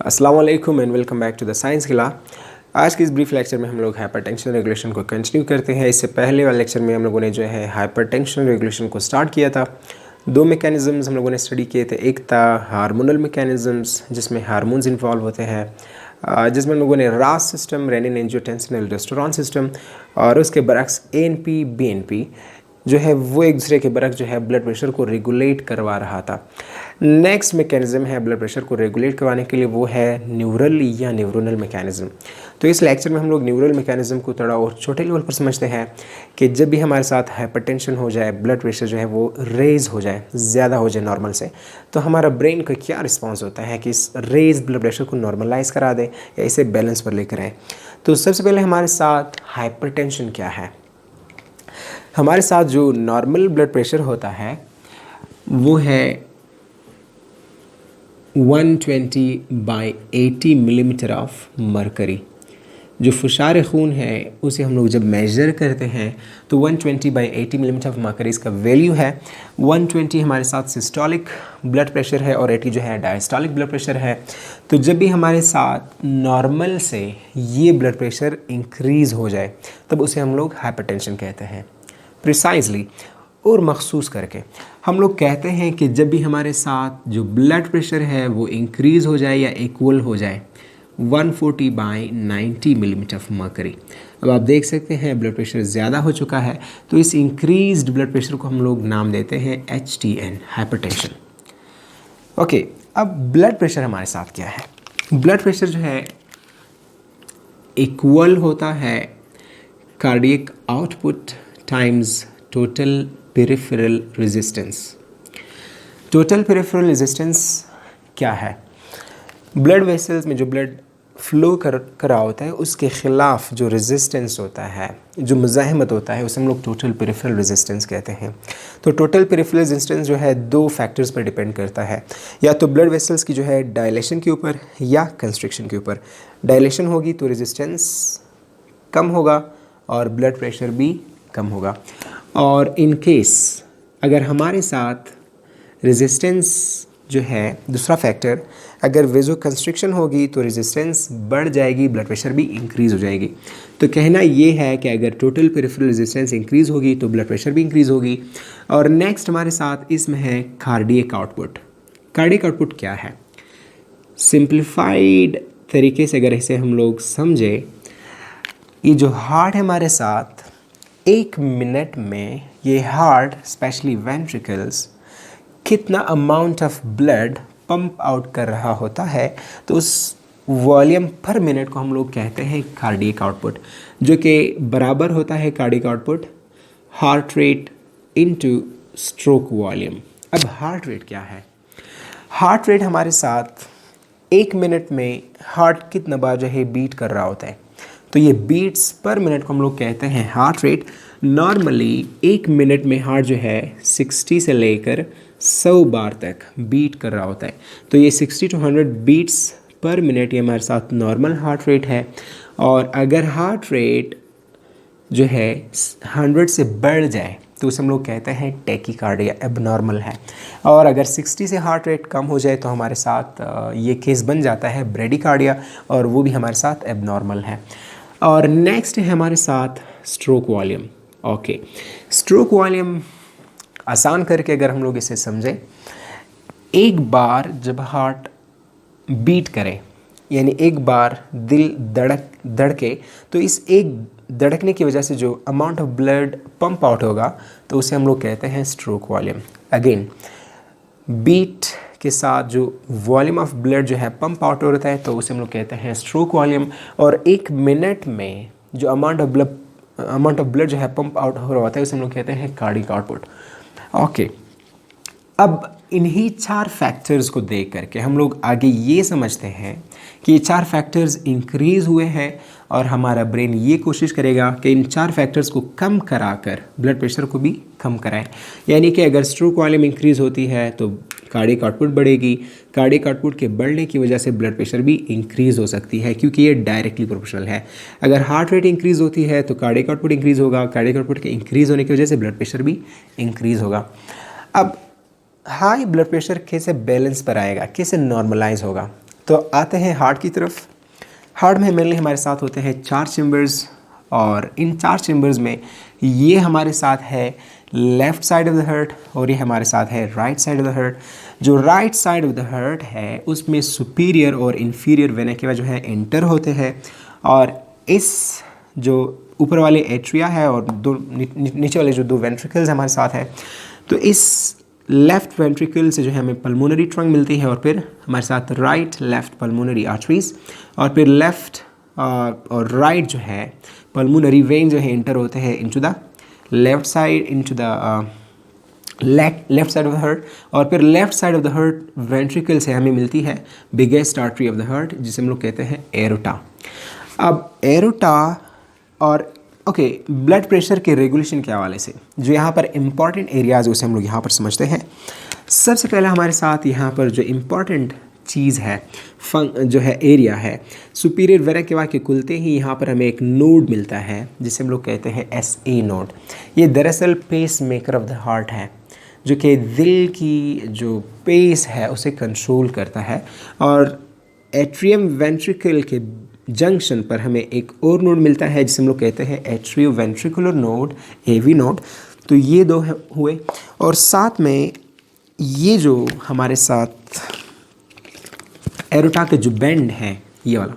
अस्सलाम वालेकुम and welcome back to the science Kila. आज के इस ब्रीफ लेक्चर में हम लोग हाइपरटेंशन रेगुलेशन को कंटिन्यू करते हैं। इससे पहले वाले लेक्चर में हम लोगों ने जो है हाइपरटेंशन रेगुलेशन को स्टार्ट किया था। दो मैकेनिज़म्स हम लोगों ने स्टडी किए थे। एक था हार्मोनल मैकेनिज़म्स जिसमें हार्मोन्स इन्वॉल्व होते हैं, जिसमें हम लोगों ने रास system, renin angiotensin aldosterone system और उसके बरक्स एएनपी बीएनपी जो है वो एक दूसरे के बरक्स जो है ब्लड प्रेशर को रेगुलेट करवा रहा था। नेक्स्ट मैकेनिज़्म है ब्लड प्रेशर को रेगुलेट करवाने के लिए, वो है न्यूरल या न्यूरोनल मैकेनिज़्म। तो इस लेक्चर में हम लोग न्यूरल मैकेनिज़्म को थोड़ा और छोटे लेवल पर समझते हैं कि जब भी हमारे साथ हाइपरटेंशन हो जाए, ब्लड प्रेशर जो है वो रेज हो जाए, ज़्यादा हो जाए नॉर्मल से, तो हमारा ब्रेन का क्या रिस्पॉन्स होता है कि इस रेज ब्लड प्रेशर को नॉर्मलाइज करा दे या इसे बैलेंस पर लेकर आए। तो सबसे पहले हमारे साथ हाइपरटेंशन क्या है। हमारे साथ जो नॉर्मल ब्लड प्रेशर होता है वो है 120/80 मिलीमीटर ऑफ मरकरी। जो फुशार खून है उसे हम लोग जब मेज़र करते हैं तो 120/80 मिलीमीटर ऑफ मरकरी इसका वैल्यू है। 120 हमारे साथ सिस्टोलिक ब्लड प्रेशर है और 80 जो है डायस्टोलिक ब्लड प्रेशर है। तो जब भी हमारे साथ नॉर्मल से ये ब्लड प्रेशर इंक्रीज़ हो जाए तब उसे हम लोग हाइपरटेंशन कहते हैं। प्रिसाइजली और मखसूस करके हम लोग कहते हैं कि जब भी हमारे साथ जो ब्लड प्रेशर है वो इंक्रीज़ हो जाए या इक्वल हो जाए 140/90 मिलीमीटर ऑफ मरकरी। अब आप देख सकते हैं ब्लड प्रेशर ज़्यादा हो चुका है, तो इस इंक्रीज्ड ब्लड प्रेशर को हम लोग नाम देते हैं HTN, हाइपरटेंशन। ओके, अब ब्लड प्रेशर हमारे साथ क्या है। ब्लड प्रेशर जो है इक्वल होता है cardiac output times total peripheral resistance. Total peripheral resistance क्या है। ब्लड वेसल्स में जो ब्लड फ्लो कर रहा होता है उसके ख़िलाफ़ जो रेजिस्टेंस होता है, जो मुज़ाहमत होता है, उसे हम लोग टोटल पेरिफेरल रेजिस्टेंस कहते हैं। तो टोटल पेरिफेरल रेजिस्टेंस जो है दो फैक्टर्स पर डिपेंड करता है, या तो ब्लड वेसल्स की जो है डायलेशन के ऊपर या कंस्ट्रिक्शन के ऊपर। डायलेशन होगी तो रेजिस्टेंस कम होगा और ब्लड प्रेशर भी कम होगा। और इन केस अगर हमारे साथ रेजिस्टेंस जो है दूसरा फैक्टर, अगर वेजो कंस्ट्रिक्शन होगी तो रेजिस्टेंस बढ़ जाएगी, ब्लड प्रेशर भी इंक्रीज़ हो जाएगी। तो कहना ये है कि अगर टोटल पेरिफेरल रेजिस्टेंस इंक्रीज़ होगी तो ब्लड प्रेशर भी इंक्रीज़ होगी। और नेक्स्ट हमारे साथ इसमें है कार्डियक आउटपुट। कार्डियक आउटपुट क्या है। सिंप्लीफाइड तरीके से अगर इसे हम लोग समझे, ये जो हार्ट है हमारे साथ, एक मिनट में ये हार्ट स्पेशली वेंट्रिकल्स कितना amount of blood pump out कर रहा होता है, तो उस वॉल्यूम पर मिनट को हम लोग कहते हैं कार्डियक आउटपुट, जो कि बराबर होता है cardiac output heart rate into stroke volume. अब हार्ट रेट क्या है। हार्ट रेट हमारे साथ एक मिनट में हार्ट कितना बार जो है बीट कर रहा होता है, तो ये बीट्स पर मिनट को हम लोग कहते हैं हार्ट रेट। नॉर्मली एक मिनट में हार्ट जो है 60 से लेकर 100 बार तक बीट कर रहा होता है। तो ये 60 to 100 बीट्स पर मिनट ये हमारे साथ नॉर्मल हार्ट रेट है। और अगर हार्ट रेट जो है 100 से बढ़ जाए तो उसे हम लोग कहते हैं टैकीकार्डिया, एबनॉर्मल है। और अगर 60 से हार्ट रेट कम हो जाए तो हमारे साथ ये केस बन जाता है ब्रेडिकार्डिया, और वो भी हमारे साथ एबनॉर्मल है। और नेक्स्ट है हमारे साथ stroke volume. Okay, stroke volume आसान करके अगर हम लोग इसे समझें, एक बार जब हार्ट बीट करे, यानी एक बार दिल धड़के, तो इस एक धड़कने की वजह से जो amount of blood pump out होगा तो उसे हम लोग कहते हैं स्ट्रोक वॉल्यूम। अगेन, बीट के साथ जो वॉल्यूम ऑफ ब्लड जो है पंप आउट हो रहा है तो उसे हम लोग कहते हैं स्ट्रोक वॉल्यूम। और एक मिनट में जो अमाउंट ऑफ ब्लड जो है पंप आउट हो रहा होता है उसे हम लोग कहते हैं कार्डियक आउटपुट। ओके, अब इन्हीं चार फैक्टर्स को देख करके हम लोग आगे ये समझते हैं कि ये चार फैक्टर्स इंक्रीज़ हुए हैं और हमारा ब्रेन ये कोशिश करेगा कि इन चार फैक्टर्स को कम कराकर ब्लड प्रेशर को भी कम कराए। यानी कि अगर स्ट्रोक वॉल्यूम इंक्रीज़ होती है तो कार्डियक आउटपुट बढ़ेगी, कार्डियक आउटपुट के बढ़ने की वजह से ब्लड प्रेशर भी इंक्रीज़ हो सकती है, क्योंकि ये डायरेक्टली प्रोपोर्शनल है। अगर हार्ट रेट इंक्रीज़ होती है तो कार्डियक आउटपुट इंक्रीज़ होगा, कार्डियक आउटपुट के इंक्रीज़ होने की वजह से ब्लड प्रेशर भी इंक्रीज़ होगा। अब हाई ब्लड प्रेशर कैसे बैलेंस पर आएगा, कैसे नॉर्मलाइज होगा। तो आते हैं हार्ट की तरफ। हार्ट में मेनली हमारे साथ होते हैं 4 चेम्बर्स, और इन 4 चेम्बर्स में ये हमारे साथ है left side of the heart और ये हमारे साथ है right side of the heart. जो right side of the heart है उसमें सुपीरियर और इन्फीरियर वेना केवा जो है एंटर होते हैं, और इस जो ऊपर वाले एट्रिया है और दो नीचे वाले जो 2 वेंट्रिकल्स हमारे साथ है, तो इस लेफ़्ट वेंट्रिकल से जो है हमें पल्मोनरी ट्रंक मिलती है, और फिर हमारे साथ राइट लेफ़्ट पल्मोनरी आर्टरीज, और फिर लेफ़्ट और राइट जो है पल्मोनरी वेन जो है एंटर होते हैं into the left side, into the left side of the heart, और फिर left side of the heart ventricle से हमें मिलती है biggest artery of the heart, जिसे हम लोग कहते हैं एरोटा। अब एरोटा और ओके, ब्लड प्रेशर के रेगुलेशन के हवाले से जो यहाँ पर इम्पॉर्टेंट एरियाज उसे हम लोग यहाँ पर समझते हैं। सबसे पहले हमारे साथ यहाँ पर जो इम्पॉर्टेंट चीज़ है जो है एरिया है, सुपीरियर वेना केवा के खुलते ही यहाँ पर हमें एक नोड मिलता है जिसे हम लोग कहते हैं SA नोड। ये दरअसल pacemaker of the heart है, जो कि दिल की जो पेस है उसे कंट्रोल करता है। और एट्रियम वेंट्रिकल के जंक्शन पर हमें एक और नोड मिलता है जिसे हम लोग कहते हैं atrio ventricular node, AV node. तो ये 2 हुए, और साथ में ये जो हमारे साथ एरोटा के जो बेंड है ये वाला,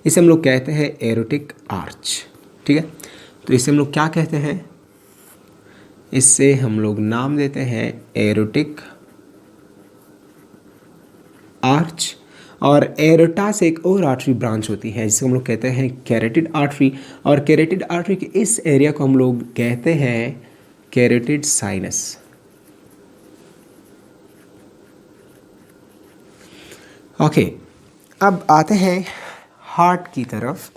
इसे हम लोग कहते हैं एरोटिक आर्च। ठीक है, तो इसे हम लोग क्या कहते हैं, इससे हम लोग नाम देते हैं एरोटिक आर्च। और एरोटा से एक और आर्टरी ब्रांच होती है जिसे हम लोग कहते हैं कैरोटिड आर्टरी, और कैरोटिड आर्टरी के इस एरिया को हम लोग कहते हैं कैरोटिड साइनस। ओके, अब आते हैं हार्ट की तरफ,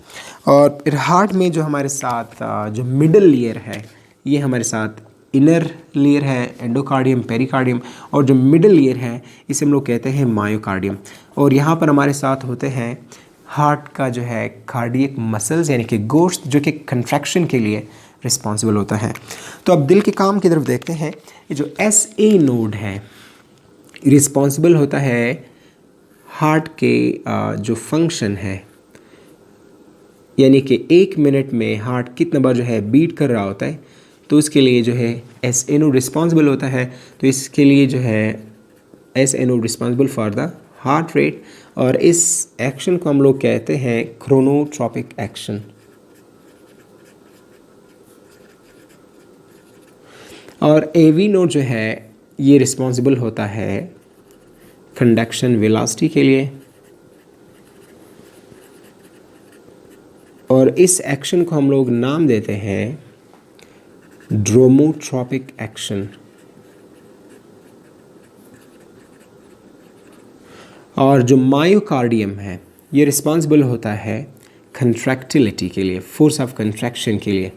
और फिर हार्ट में जो हमारे साथ जो मिडल लेयर है ये हमारे साथ इनर लेयर है, एंडोकार्डियम, पेरिकार्डियम, और जो मिडल लेयर है इसे हम लोग कहते हैं मायोकार्डियम। और यहाँ पर हमारे साथ होते हैं हार्ट का जो है कार्डियक मसल्स, यानी कि गोश्त, जो कि कंट्रैक्शन के लिए रिस्पॉन्सिबल होता है। तो अब दिल के काम की तरफ देखते हैं। ये जो SA नोड है रिस्पॉन्सिबल होता है हार्ट के जो फंक्शन है, यानी कि 1 मिनट में हार्ट कितना बार जो है बीट कर रहा होता है, तो इसके लिए जो है SA नोड रिस्पॉन्सिबल होता है। तो इसके लिए जो है SA node responsible for the heart rate, और इस एक्शन को हम लोग कहते हैं क्रोनोट्रॉपिक एक्शन। और AV नोड जो है ये रिस्पॉन्सिबल होता है कंडक्शन वेलोसिटी के लिए, और इस एक्शन को हम लोग नाम देते हैं ड्रोमोट्रॉपिक एक्शन। और जो मायोकार्डियम है ये रिस्पॉन्सिबल होता है कंट्रैक्टिलिटी के लिए, फोर्स ऑफ कंट्रैक्शन के लिए,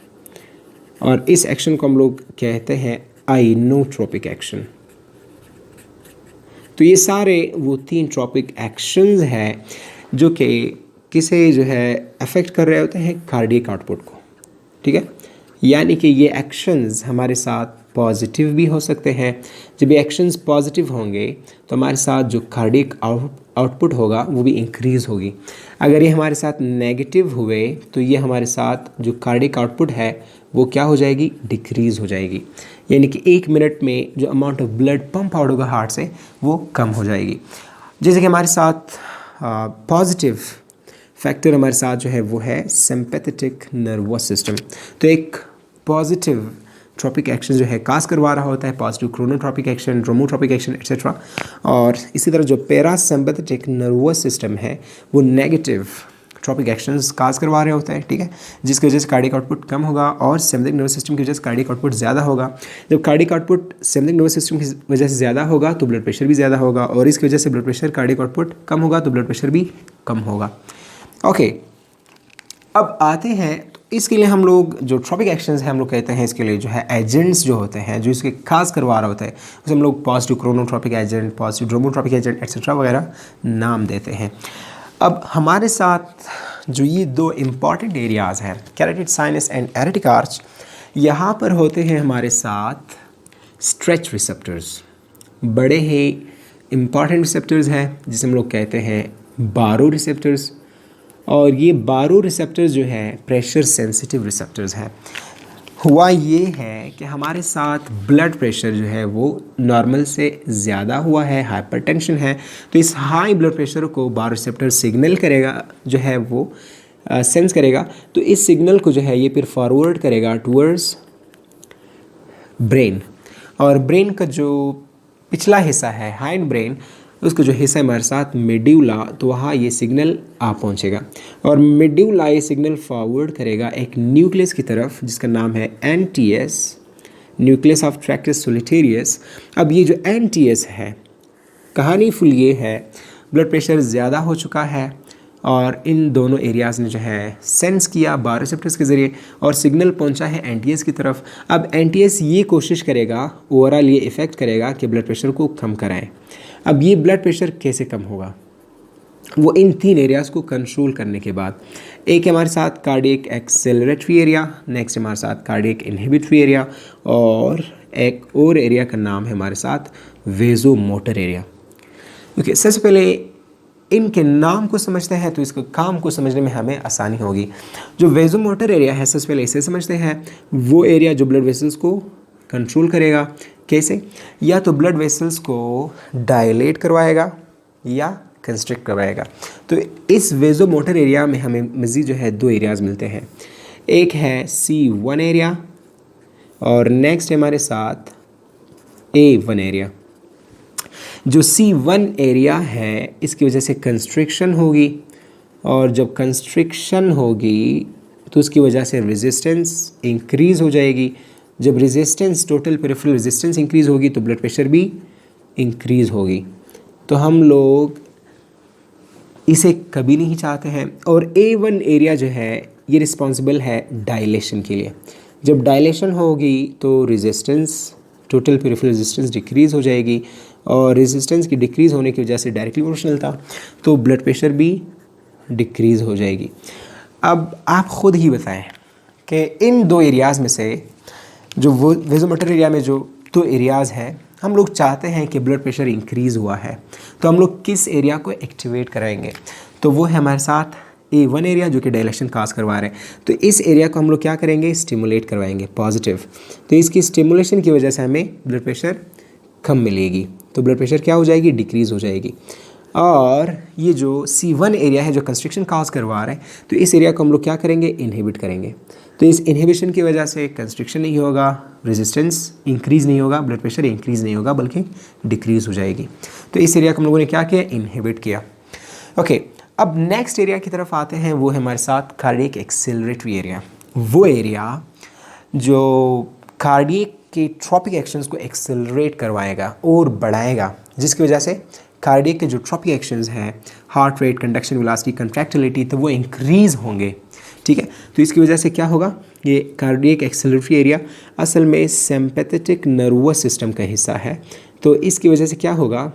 और इस एक्शन को हम लोग कहते हैं आइनोट्रोपिक एक्शन। तो ये सारे वो 3 ट्रॉपिक एक्शंस हैं जो कि किसे जो है अफेक्ट कर रहे होते हैं, कार्डियक आउटपुट को। ठीक है, यानी कि ये एक्शंस हमारे साथ पॉजिटिव भी हो सकते हैं। जब ये एक्शंस पॉजिटिव होंगे तो हमारे साथ जो कार्डियक आउटपुट होगा वो भी इंक्रीज़ होगी। अगर ये हमारे साथ नेगेटिव हुए तो ये हमारे साथ जो कार्डियक आउटपुट है वो क्या हो जाएगी, डिक्रीज़ हो जाएगी। यानी कि 1 मिनट में जो amount of blood pump out होगा हार्ट से वो कम हो जाएगी। जैसे कि हमारे साथ पॉजिटिव फैक्टर हमारे साथ जो है वो है सिंपैथेटिक नर्वस सिस्टम। तो एक पॉजिटिव ट्रॉपिक एक्शन जो है काज करवा रहा होता है, positive chronotropic action, dromotropic action etcetera. और इसी तरह जो पैरासिम्पैथेटिक नर्वस सिस्टम है वो नेगेटिव ट्रॉपिक एक्शंस काज करवा रहे होते हैं। ठीक है, जिसकी वजह से कार्डियक आउटपुट कम होगा और सिम्पैथेटिक नर्वस सिस्टम की वजह से कार्डियक आउटपुट ज़्यादा होगा। जब cardiac output sympathetic nervous system की वजह से ज़्यादा होगा तो ब्लड प्रेशर भी ज़्यादा होगा, और इसकी वजह से ब्लड प्रेशर, कार्डियक आउटपुट कम होगा तो ब्लड प्रेशर भी कम होगा। ओके, अब आते हैं तो इसके लिए हम लोग जो ट्रॉपिक एक्शंस हैं हम लोग कहते हैं इसके लिए जो है एजेंट्स जो होते हैं जो इसके खास करवा रहा होता है उसे हम लोग positive chronotropic agent, positive dromotropic agent etcetera वगैरह नाम देते हैं। अब हमारे साथ जो ये 2 इम्पॉर्टेंट एरियाज़ हैं, carotid sinus and aortic arch, यहाँ पर होते हैं हमारे साथ स्ट्रेच रिसेप्टर्स। बड़े ही इम्पॉर्टेंट रिसेप्टर्स हैं जिसे हम लोग कहते हैं बारो रिसेप्टर्स, और ये बारो रिसेप्टर्स जो है प्रेशर सेंसिटिव रिसेप्टर्स हैं। हुआ ये है कि हमारे साथ ब्लड प्रेशर जो है वो नॉर्मल से ज़्यादा हुआ है, हाइपरटेंशन है, तो इस हाई ब्लड प्रेशर को बारोरिसेप्टर सिग्नल करेगा, जो है वो सेंस करेगा। तो इस सिग्नल को जो है ये फिर फॉरवर्ड करेगा टूवर्ड्स ब्रेन, और ब्रेन का जो पिछला हिस्सा है हाइंड ब्रेन, उसका जो हिस्सा है हमारे साथ मेड्यूला, तो वहाँ ये सिग्नल आ पहुँचेगा, और मेड्यूला ये सिग्नल फॉरवर्ड करेगा एक न्यूक्लियस की तरफ जिसका नाम है NTS, न्यूक्लियस ऑफ ट्रैक्टस सोलिटेरियस। अब ये जो NTS है, कहानी फुल ये है, ब्लड प्रेशर ज़्यादा हो चुका है और इन दोनों एरियाज़ ने जो है सेंस किया बारोरिसेप्टर्स के ज़रिए और सिग्नल पहुंचा है NTS की तरफ। अब NTS ये कोशिश करेगा, ओवरऑल ये इफ़ेक्ट करेगा कि ब्लड प्रेशर को कम कराएं। अब ये ब्लड प्रेशर कैसे कम होगा, वो इन 3 एरियाज़ को कंट्रोल करने के बाद, एक हमारे साथ कार्डियक एक्सेलरेटरी एरिया, नेक्स्ट हमारे साथ कार्डियक इनहिबिटरी एरिया, और एक और एरिया का नाम है हमारे साथ वेजोमोटर एरिया। ओके, सबसे पहले इनके नाम को समझते हैं तो इसको काम को समझने में हमें आसानी होगी। जो वेजोमोटर एरिया है, सबसे पहले इसे समझते हैं। वो एरिया जो ब्लड वेसल्स को कंट्रोल करेगा, कैसे? या तो ब्लड वेसल्स को डायलेट करवाएगा या कंस्ट्रिक्ट करवाएगा। तो इस वेजोमोटर एरिया में हमें मज़ीद जो है 2 एरियाज़ मिलते हैं, एक है C1 एरिया और नेक्स्ट है हमारे साथ A1 एरिया। जो C1 एरिया है इसकी वजह से कंस्ट्रिक्शन होगी, और जब कंस्ट्रिक्शन होगी तो उसकी वजह से रेजिस्टेंस इंक्रीज़ हो जाएगी। जब resistance, total peripheral resistance increase होगी तो ब्लड प्रेशर भी इंक्रीज़ होगी। तो हम लोग इसे कभी नहीं चाहते हैं। और A1 एरिया जो है ये रिस्पॉन्सिबल है डायलेशन के लिए। जब डायलेशन होगी तो resistance, total peripheral resistance decrease हो जाएगी, और रेजिस्टेंस की डिक्रीज़ होने की वजह से डायरेक्टली प्रोपोर्शनल था, तो ब्लड प्रेशर भी डिक्रीज़ हो जाएगी। अब आप ख़ुद ही बताएं कि इन 2 एरियाज़ में से जो वो वेजोमोटर एरिया में जो 2 एरियाज़ हैं, हम लोग चाहते हैं कि ब्लड प्रेशर इंक्रीज़ हुआ है, तो हम लोग किस एरिया को एक्टिवेट कराएंगे? तो वो है हमारे साथ A1 एरिया जो कि डायलेशन काज करवा रहे हैं। तो इस एरिया को हम लोग क्या करेंगे? स्टिमुलेट करवाएंगे, पॉजिटिव। तो इसकी स्टिमुलेशन की वजह से हमें ब्लड प्रेशर कम मिलेगी, तो ब्लड प्रेशर क्या हो जाएगी? डिक्रीज़ हो जाएगी। और ये जो C1 एरिया है जो कंस्ट्रिक्शन काज करवा रहे हैं, तो इस एरिया को हम लोग क्या करेंगे? इनहिबिट करेंगे। तो इस इनहिबिशन की वजह से कंस्ट्रिक्शन नहीं होगा, रेजिस्टेंस इंक्रीज़ नहीं होगा, ब्लड प्रेशर इंक्रीज़ नहीं होगा बल्कि डिक्रीज़ हो जाएगी। तो इस एरिया को हम लोगों ने क्या किया? इनहिबिट किया। ओके, अब नेक्स्ट एरिया की तरफ आते हैं, वो है हमारे साथ कार्डियक एक्सेलरेटरी एरिया। वो एरिया जो कार्डियक के ट्रॉपिक एक्शंस को एक्सेलरेट करवाएगा और बढ़ाएगा, जिसकी वजह से कार्डियक के जो ट्रॉपिक एक्शंस हैं, हार्ट रेट, कंडक्शन वेलोसिटी, कंट्रैक्टिलिटी, तो वो इंक्रीज़ होंगे। ठीक है, तो इसकी वजह से क्या होगा? ये कार्डियक एक्सेलरेटरी एरिया असल में सिंपैथेटिक नर्वस सिस्टम का हिस्सा है। तो इसकी वजह से क्या होगा?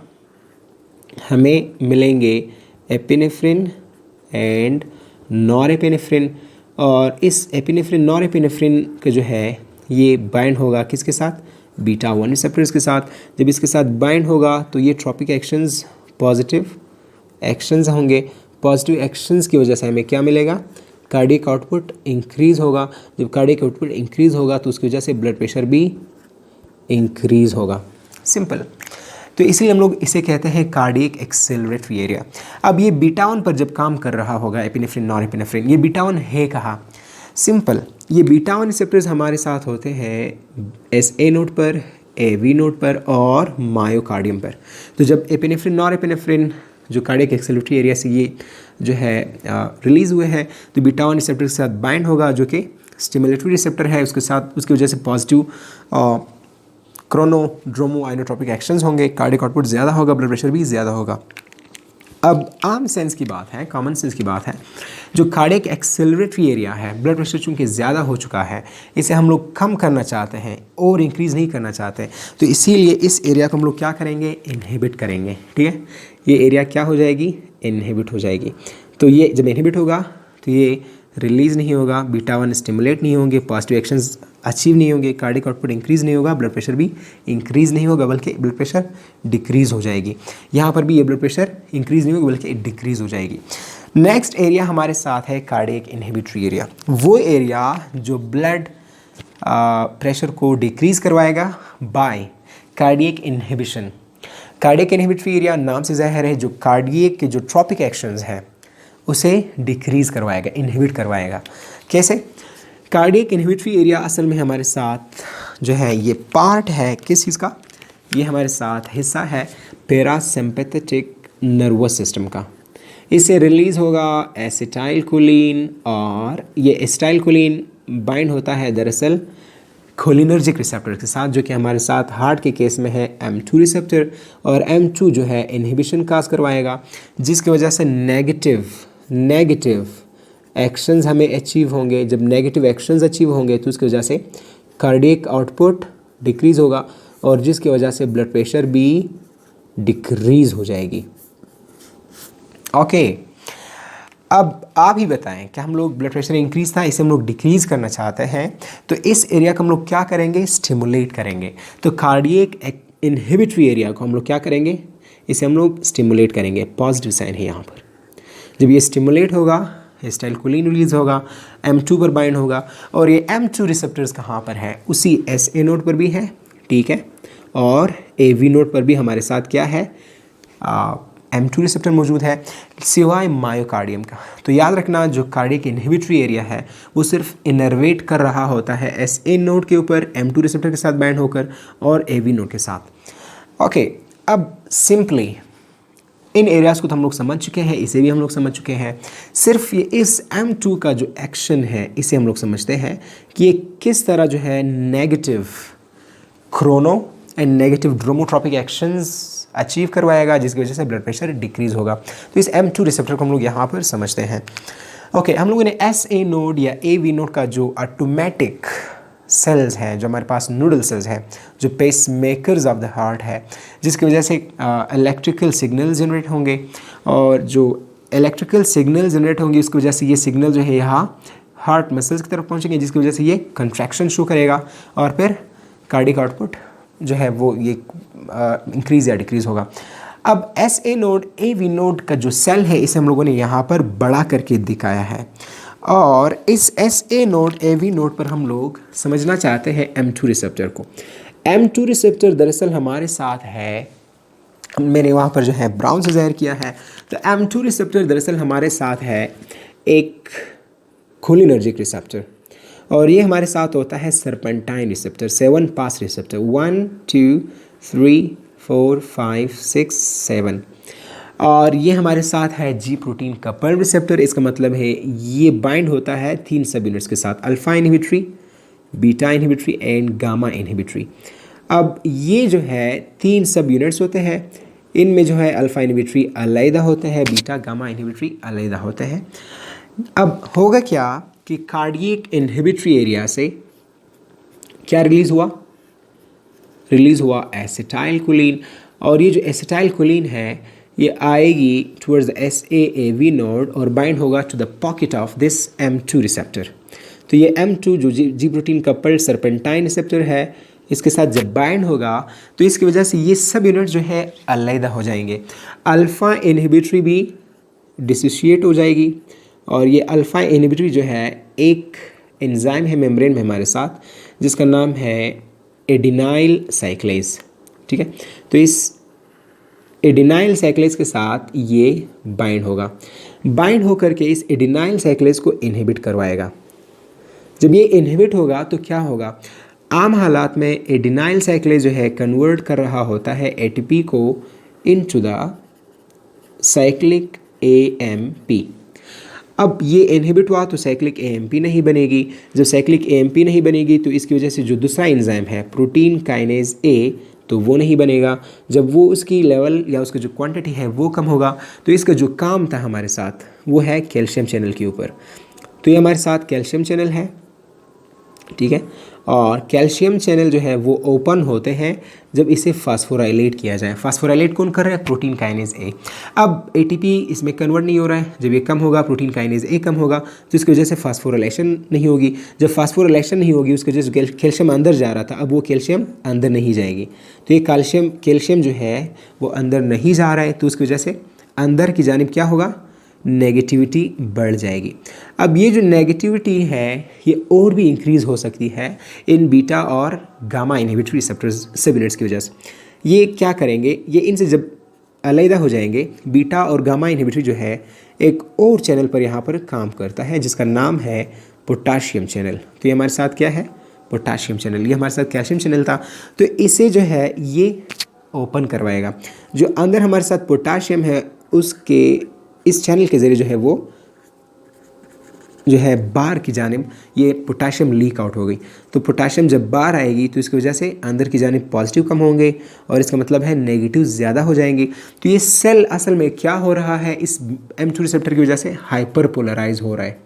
हमें मिलेंगे एपिनेफ्रिन एंड नॉरएपिनेफ्रिन, और इस एपिनेफ्रिन नॉरएपिनेफ्रिन का जो है ये बाइंड होगा किसके साथ? बीटा-1 रिसेप्टर्स के साथ। जब इसके साथ बाइंड होगा तो ये ट्रॉपिक एक्शंस पॉजिटिव एक्शंस होंगे। पॉजिटिव एक्शंस की वजह से हमें क्या मिलेगा? कार्डियक आउटपुट इंक्रीज़ होगा। जब कार्डियक आउटपुट इंक्रीज़ होगा तो उसकी वजह से ब्लड प्रेशर भी इंक्रीज़ होगा। सिंपल। तो इसीलिए हम लोग इसे कहते हैं कार्डियक एक्सेलरेटरी एरिया। अब ये बीटा-1 पर जब काम कर रहा होगा एपिनेफ्रिन नॉरएपिनेफ्रिन, ये बीटा-1 है कहाँ? सिंपल, ये बीटा-1 रिसेप्टर्स हमारे साथ होते हैं SA नोड पर, AV नोड पर और मायोकार्डियम पर। तो जब एपिनेफ्रिन नॉरएपिनेफ्रिन जो कार्डियक एक्सेलरेटरी एरिया से ये जो है रिलीज़ हुए हैं, तो बीटा-1 रिसेप्टर के साथ बाइंड होगा जो कि स्टिमुलेटरी रिसेप्टर है, उसके साथ उसकी वजह से पॉजिटिव क्रोनोड्रोमो आइनोट्रोपिक एक्शंस होंगे, कार्डियक आउटपुट ज़्यादा होगा, ब्लड प्रेशर भी ज़्यादा होगा। अब आम सेंस की बात है, कॉमन सेंस की बात है, जो कार्डियक एक्सेलरेटरी एरिया है, ब्लड प्रेशर चूँकि ज़्यादा हो चुका है, इसे हम लोग कम करना चाहते हैं और इंक्रीज़ नहीं करना चाहते, तो इसीलिए इस एरिया को हम लोग क्या करेंगे? इनहिबिट करेंगे। ठीक है, ये एरिया क्या हो जाएगी? इनहिबिट हो जाएगी। तो ये जब इनहिबिट होगा तो ये रिलीज़ नहीं होगा, बीटा 1 स्टिमुलेट नहीं होंगे, पॉजिटिव एक्शंस अचीव नहीं होंगे, कार्डिक आउटपुट इंक्रीज़ नहीं होगा, ब्लड प्रेशर भी इंक्रीज़ नहीं होगा बल्कि ब्लड प्रेशर डिक्रीज़ हो जाएगी। यहाँ पर भी ये ब्लड प्रेशर इंक्रीज़ नहीं होगी बल्कि डिक्रीज़ हो जाएगी। नेक्स्ट एरिया हमारे साथ है कार्डियक इनहिबिटरी एरिया, वो एरिया जो ब्लड प्रेशर को डिक्रीज़ करवाएगा by cardiac inhibition. Cardiac inhibitory area नाम से ज़ाहिर है जो कार्डियक के जो ट्रॉपिक एक्शंस हैं उसे डिक्रीज़ करवाएगा, इनहिबिट करवाएगा। कैसे? कार्डियक इनहिबिटरी एरिया असल में हमारे साथ जो है ये पार्ट है किस चीज़ का, ये हमारे साथ हिस्सा है पैरासिम्पैथेटिक नर्वस सिस्टम का। इससे रिलीज़ होगा एसिटाइलकोलिन और ये एसिटाइलकोलिन बाइंड होता है दरअसल खोलिनर्जिक रिसेप्टर के साथ, जो कि हमारे साथ हार्ट के केस में है M2 रिसेप्टर, और M2 जो है इनहिबिशन काज करवाएगा जिसकी वजह से नेगेटिव एक्शंस हमें अचीव होंगे। जब नेगेटिव एक्शंस अचीव होंगे तो उसकी वजह से कार्डियक आउटपुट डिक्रीज़ होगा और जिसकी वजह से ब्लड प्रेशर भी डिक्रीज़ हो जाएगी। ओके, अब आप ही बताएं कि हम लोग ब्लड प्रेशर इंक्रीज़ था, इसे हम लोग डिक्रीज़ करना चाहते हैं तो इस एरिया को हम लोग क्या करेंगे, स्टिमुलेट करेंगे। तो कार्डियक इनहिबिटरी एरिया को हम लोग क्या करेंगे, इसे हम लोग स्टिमुलेट करेंगे। पॉजिटिव साइन है यहाँ पर। जब ये स्टिमुलेट होगा एसिटाइलकोलिन रिलीज़ होगा, M2 पर बाइंड होगा और ये M2 रिसेप्टर्स कहाँ पर है, उसी SA नोड पर भी है, ठीक है, और AV नोड पर भी हमारे साथ क्या है, M2 रिसेप्टर मौजूद है सिवाय मायोकार्डियम का। तो याद रखना जो कार्डियक इनहिबिटरी एरिया है वो सिर्फ इनर्वेट कर रहा होता है SA नोड के ऊपर M2 रिसेप्टर के साथ बाइंड होकर और AV नोड के साथ। ओके, अब सिंपली इन एरियाज़ को तो हम लोग समझ चुके हैं, इसे भी हम लोग समझ चुके हैं। सिर्फ ये इस M2 का जो एक्शन है इसे हम लोग समझते हैं कि ये किस तरह जो है negative chrono and negative dromotropic actions achieve करवाएगा जिसकी वजह से ब्लड प्रेशर डिक्रीज़ होगा। तो इस M2 रिसेप्टर को हम लोग यहाँ पर समझते हैं। ओके, हम लोगों ने SA नोड या AV नोड का जो ऑटोमेटिक सेल्स हैं, जो हमारे पास नूडल सेल्स हैं, जो pacemakers of the heart है, जिसकी वजह से इलेक्ट्रिकल सिग्नल जनरेट होंगे और जो इलेक्ट्रिकल सिग्नल जनरेट होंगे उसकी वजह से ये सिग्नल जो है यहाँ हार्ट मसल्स की तरफ पहुँचेंगे जिसकी वजह से ये कंट्रैक्शन शो करेगा और फिर कार्डियक आउटपुट जो है वो ये इंक्रीज़ या डिक्रीज़ होगा। अब SA नोड AV नोड का जो सेल है इसे हम लोगों ने यहाँ पर बड़ा करके दिखाया है और इस SA नोड AV नोड पर हम लोग समझना चाहते हैं M2 रिसेप्टर को। M2 रिसेप्टर दरअसल हमारे साथ है, मैंने वहाँ पर जो है ब्राउन से ज़ाहिर किया है। तो M2 रिसेप्टर दरअसल हमारे साथ है एक खोलिनर्जिक रिसेप्टर और ये हमारे साथ होता है सर्पेंटाइन रिसेप्टर, 7 पास रिसेप्टर, 1 2 3 4 5 6 7 और ये हमारे साथ है G प्रोटीन कपल्ड रिसेप्टर। इसका मतलब है ये बाइंड होता है 3 सब यूनिट्स के साथ, alpha inhibitory, beta inhibitory and gamma inhibitory. अब ये जो है 3 सब यूनिट्स होते हैं, इनमें जो है अल्फा इनहिबिटरी अलग होते हैं, बीटा गामा इनहिबिटरी अलग होते हैं। अब होगा क्या कि कार्डियक इनहिबिटरी एरिया से क्या रिलीज़ हुआ एसिटाइलकोलिन और ये जो एसिटाइलकोलिन है ये आएगी टुवर्ड्स द SAAV नोड और बाइंड होगा to the pocket of this M2 receptor. तो ये M2 जो G protein coupled serpentine receptor है इसके साथ जब बाइंड होगा तो इसकी वजह से ये सब यूनिट जो है अलग हो जाएंगे। अल्फ़ा इनहिबिटरी भी डिसोशिएट हो जाएगी और ये अल्फ़ा इनहिबिटरी जो है एक एंजाइम है मेम्ब्रेन में हमारे साथ जिसका नाम है एडिनाइल साइक्लेज, ठीक है। तो इस एडिनाइल साइक्लेज के साथ ये बाइंड होकर के इस एडिनाइल साइक्लेज को इनहिबिट करवाएगा। जब ये इनहिबिट होगा तो क्या होगा, आम हालात में एडिनाइल साइक्लेज जो है कन्वर्ट कर रहा होता है ATP को इनटू द साइक्लिक AMP। अब ये इनहिबिट हुआ तो साइक्लिक AMP नहीं बनेगी। जब साइक्लिक AMP नहीं बनेगी तो इसकी वजह से जो दूसरा एंजाइम है प्रोटीन काइनेज A तो वो नहीं बनेगा। जब वो उसकी लेवल या उसका जो क्वांटिटी है वो कम होगा तो इसका जो काम था हमारे साथ वो है कैल्शियम चैनल के ऊपर। तो ये हमारे साथ कैल्शियम चैनल है ठीक है। और कैल्शियम चैनल जो है वो ओपन होते हैं जब इसे फास्फोराइलेट किया जाए। फास्फोराइलेट कौन कर रहा है? Protein kinase A. अब एटीपी इसमें कन्वर्ट नहीं हो रहा है, जब ये कम होगा प्रोटीन काइनेज ए कम होगा, तो इसकी वजह से फास्फोराइलेशन नहीं होगी। जब फास्फोराइलेशन नहीं होगी उसकी वजह से कैल्शियम अंदर जा रहा था, अब वो कैल्शियम अंदर नहीं जाएगी, तो ये कैल्शियम जो है वो अंदर नहीं जा रहा है, तो उसकी वजह से अंदर की जानिब क्या होगा? नेगेटिविटी बढ़ जाएगी। अब ये जो नेगेटिविटी है ये और भी इंक्रीज़ हो सकती है इन बीटा और गामा इनहिबिटरी रिसेप्टर्स सिग्नल्स की वजह से। ये क्या करेंगे? ये इनसे जब अलग हो जाएंगे, बीटा और गामा इनहिबिटरी जो है एक और चैनल पर यहाँ पर काम करता है जिसका नाम है पोटाशियम चैनल। तो ये हमारे साथ क्या है? Potassium channel. ये हमारे साथ कैल्शियम चैनल था, तो इसे जो है ये ओपन करवाएगा। जो अंदर हमारे साथ पोटाशियम है उसके इस चैनल के ज़रिए जो है वो जो है बाहर की जानिब ये पोटाशियम लीक आउट हो गई। तो पोटाशियम जब बाहर आएगी तो इसकी वजह से अंदर की जानिब पॉजिटिव कम होंगे और इसका मतलब है नेगेटिव ज़्यादा हो जाएंगे। तो ये सेल असल में क्या हो रहा है? इस M2 रिसेप्टर की वजह से हाइपर पोलराइज हो रहा है।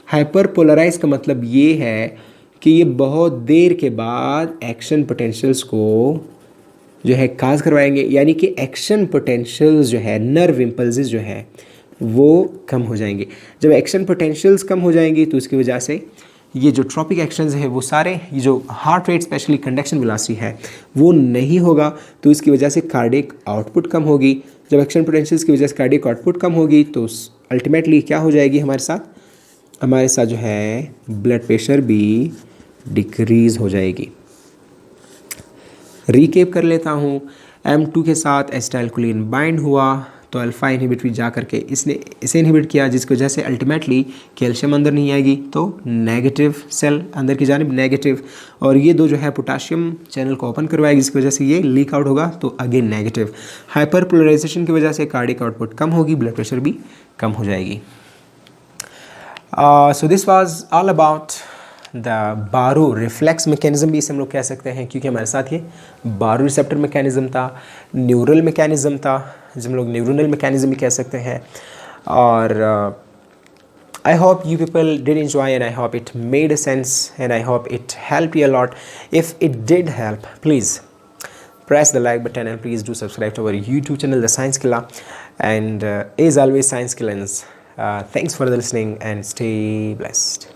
हाइपर पोलराइज का मतलब ये है कि ये बहुत देर के बाद एक्शन पोटेंशियल्स को जो है काज करवाएंगे, यानी कि एक्शन पोटेंशियल्स जो है, नर्व इम्पल्सेस जो है वो कम हो जाएंगे। जब एक्शन पोटेंशियल्स कम हो जाएंगी तो उसकी वजह से ये जो ट्रॉपिक एक्शंस है वो सारे, ये जो heart rate specially conduction velocity है वो नहीं होगा, तो इसकी वजह से कार्डियक आउटपुट कम होगी। जब एक्शन पोटेंशियल्स की वजह से कार्डियक आउटपुट कम होगी तो अल्टीमेटली क्या हो जाएगी? हमारे साथ जो है ब्लड प्रेशर भी डिक्रीज़ हो जाएगी। रिकेप कर लेता हूँ, M2 के साथ एसिटाइलकोलिन बाइंड हुआ तो अल्फ़ा इनहिबिटरी जा करके इसने इसे इनहिबिट किया, जिसकी वजह से अल्टीमेटली कैल्शियम अंदर नहीं आएगी, तो नेगेटिव सेल अंदर की जानिब नेगेटिव। और ये दो जो है पोटाशियम चैनल को ओपन करवाएगी जिसकी वजह से ये लीक आउट होगा, तो अगेन नेगेटिव। हाइपर पोलराइजेशन की वजह से कार्डियक आउटपुट कम होगी, ब्लड प्रेशर भी कम हो जाएगी। So this was all about the बारो रिफ्लेक्स मैकेनिज्म भी इसे हम लोग कह सकते हैं, क्योंकि हमारे साथ ये बारो रिसेप्टर मैकेनिज्म था, न्यूरल मैकेनिज्म था, जिसे हम लोग न्यूरोनल मैकेनिज्म भी कह सकते हैं। और I hope you people did enjoy and I hope it made a sense and I hope it helped you a lot. If it did help, please press the like button and please do subscribe to our YouTube channel, The Science Killer. And as always, Science Killers. Thanks for the listening and stay blessed.